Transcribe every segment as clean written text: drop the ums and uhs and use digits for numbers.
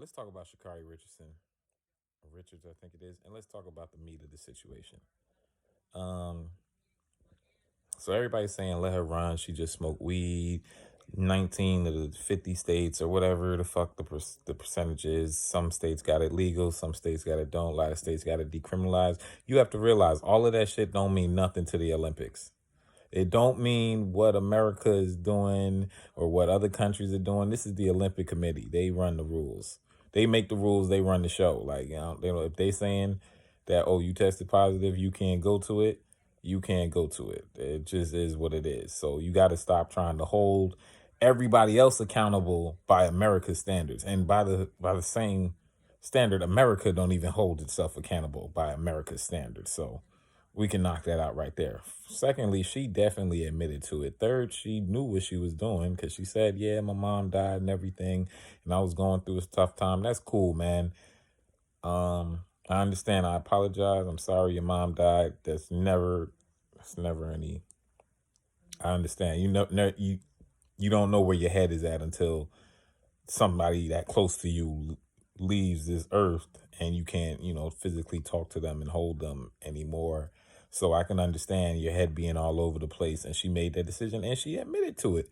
let's talk about Sha Carri Richardson. Richards, I think it is. And let's talk about the meat of the situation. Um, so everybody's saying let her run. She just smoked weed. 19 of the 50 states or whatever the fuck the percentage is. Some states got it legal, some states got it don't. A lot of states got it decriminalized. You have to realize all of that shit don't mean nothing to the Olympics. It don't mean what America is doing or what other countries are doing. This is the Olympic Committee. They run the rules. They make the rules. They run the show. Like, if they saying that, oh, you tested positive, you can't go to it. You can't go to it. It just is what it is. So you got to stop trying to hold everybody else accountable by America's standards, and by the same standard, America don't even hold itself accountable by America's standards. So we can knock that out right there. Secondly, she definitely admitted to it. Third, she knew what she was doing because she said, yeah, my mom died and everything, and I was going through a tough time. That's cool, man. I understand. I apologize. I'm sorry your mom died. That's never any. I understand. You don't know where your head is at until somebody that close to you leaves this earth and you can't, physically talk to them and hold them anymore. So I can understand your head being all over the place. And she made that decision and she admitted to it.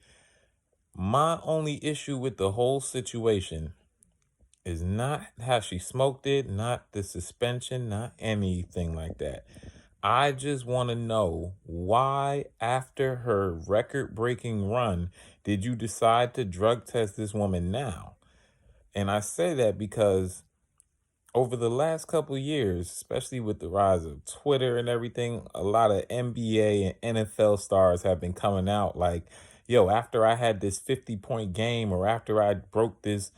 My only issue with the whole situation is not how she smoked it, not the suspension, not anything like that. I just want to know why, after her record breaking run, did you decide to drug test this woman now? And I say that because over the last couple of years, especially with the rise of Twitter and everything, a lot of NBA and NFL stars have been coming out like, yo, after I had this 50-point game or after I broke this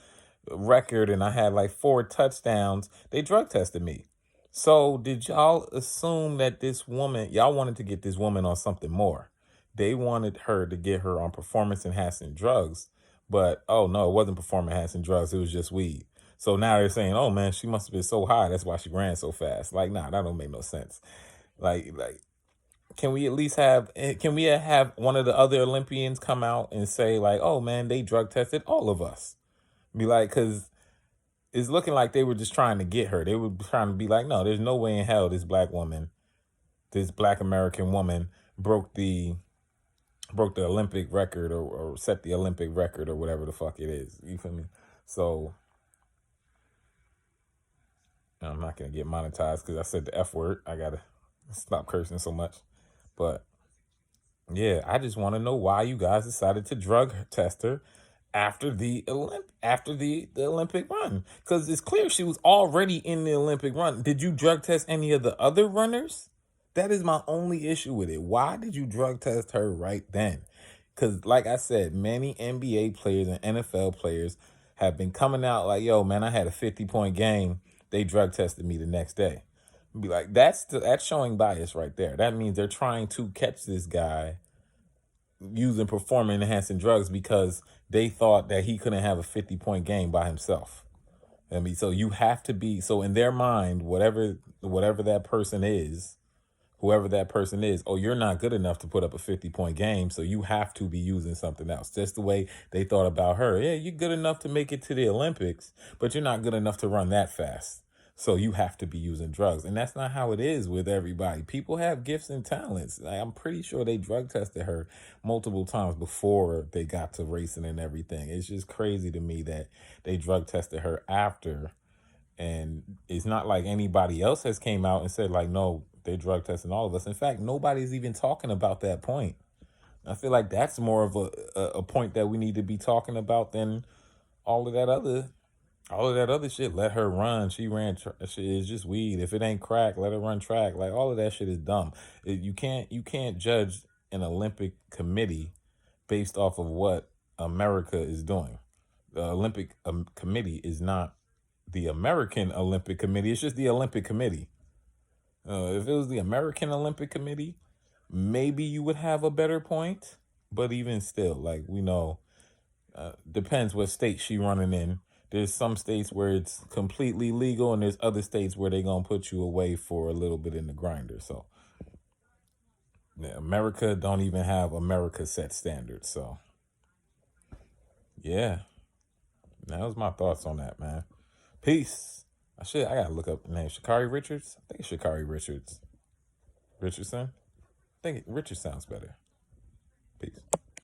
record and I had like 4 touchdowns, they drug tested me. So did y'all assume that this woman, y'all wanted to get this woman on something more? They wanted her to get her on performance enhancing drugs, but oh no, it wasn't performance enhancing drugs. It was just weed. So now they're saying, oh man, she must have been so high. That's why she ran so fast. Like, nah, that don't make no sense. Like, can we at least can we have one of the other Olympians come out and say like, oh man, they drug tested all of us? Be like, because it's looking like they were just trying to get her. They were trying to be like, no, there's no way in hell this black woman, this black American woman broke the Olympic record or set the Olympic record or whatever the fuck it is. You feel me? So I'm not gonna get monetized because I said the F word. I gotta stop cursing so much. But yeah, I just want to know why you guys decided to drug test her after the Olympic run, because it's clear she was already in the Olympic run. Did you drug test any of the other runners? That is my only issue with it. Why did you drug test her right then? Because like I said, many NBA players and NFL players have been coming out like, yo, man, I had a 50-point game. They drug tested me the next day. Be like, that's showing bias right there. That means they're trying to catch this guy using performance enhancing drugs because they thought that he couldn't have a 50-point game by himself. I mean, so you have to be, so in their mind, whatever that person is, whoever that person is, oh, you're not good enough to put up a 50-point game, so you have to be using something else. Just the way they thought about her. Yeah, you're good enough to make it to the Olympics, but you're not good enough to run that fast. So you have to be using drugs. And that's not how it is with everybody. People have gifts and talents. I'm pretty sure they drug tested her multiple times before they got to racing and everything. It's just crazy to me that they drug tested her after. And it's not like anybody else has came out and said like, no, they drug testing all of us. In fact, nobody's even talking about that point. I feel like that's more of a point that we need to be talking about than all of that other all of that other shit. Let her run. She ran. Shit is just weed. If it ain't crack, let her run track. Like all of that shit is dumb. You can't judge an Olympic committee based off of what America is doing. The Olympic committee is not the American Olympic Committee. It's just the Olympic Committee. If it was the American Olympic Committee, maybe you would have a better point. But even still, like we know, depends what state she running in. There's some states where it's completely legal, and there's other states where they're gonna put you away for a little bit in the grinder. So yeah, America don't even have America set standards. So yeah, that was my thoughts on that, man. Peace. I gotta look up the name. Sha Carri Richards? I think it's Sha Carri Richards. Richardson? I think Richard sounds better. Peace.